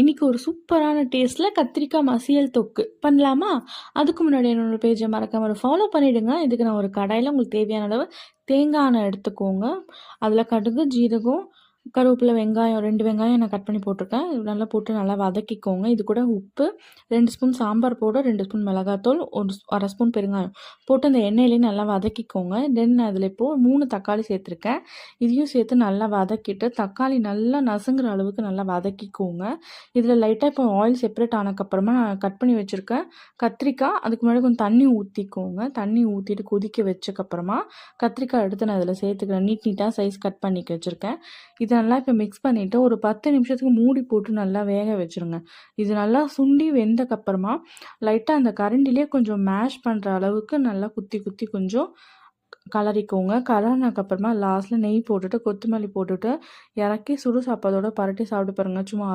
இன்னைக்கு ஒரு சூப்பரான டேஸ்ட்ல கத்திரிக்காய் மசியல் தொக்கு பண்ணலாமா? அதுக்கு முன்னாடி என்னோட பேஜை மறக்காம ஃபாலோ பண்ணிடுங்க. இதுக்கு நான் ஒரு கடாயில உங்களுக்கு தேவையான அளவு தேங்காய் எண்ணெய் எடுத்துக்கோங்க. அதில் கடுகு, ஜீரகம், கருவேப்பிலை, வெங்காயம் 2 வெங்காயம் நான் கட் பண்ணி போட்டிருக்கேன். நல்லா போட்டு நல்லா வதக்கிக்கோங்க. இது கூட உப்பு, 2 ஸ்பூன் சாம்பார் பவுடர், 2 ஸ்பூன் மிளகாத்தூள், 1 ஸ்பூன் பெருங்காயம் போட்டு அந்த எண்ணெயிலேயே நல்லா வதக்கிக்கோங்க. தென் அதில் இப்போது 3 தக்காளி சேர்த்துருக்கேன். இதையும் சேர்த்து நல்லா வதக்கிட்டு தக்காளி நல்லா நசுங்குற அளவுக்கு நல்லா வதக்கிக்கோங்க. இதில் லைட்டாக இப்போ ஆயில் செப்பரேட் ஆனதுக்கப்புறமா நான் கட் பண்ணி வச்சுருக்கேன் கத்திரிக்காய். அதுக்கு முன்னாடி கொஞ்சம் தண்ணி ஊற்றிக்கோங்க. தண்ணி ஊற்றிட்டு கொதிக்க வச்சக்கப்புறமா கத்திரிக்காய் எடுத்து நான் இதில் சேர்த்துக்கிறேன். நீட்டாக சைஸ் கட் பண்ணி வச்சுருக்கேன். இதை நல்லா இப்போ மிக்ஸ் பண்ணிவிட்டு ஒரு 10 நிமிஷத்துக்கு மூடி போட்டு நல்லா வேக வச்சுருங்க. இது நல்லா சுண்டி வெந்தக்கப்புறமா லைட்டாக அந்த கரண்டிலே கொஞ்சம் மேஷ் பண்ணுற அளவுக்கு நல்லா குத்தி குத்தி கொஞ்சம் கலரிக்கோங்க. கலரினதுக்கப்புறமா லாஸ்ட்டில் நெய் போட்டுட்டு கொத்தமல்லி போட்டுட்டு இறக்கி சுடு சாப்பாதோட பரட்டி சாப்பிட்டு பாருங்கள். சும்மா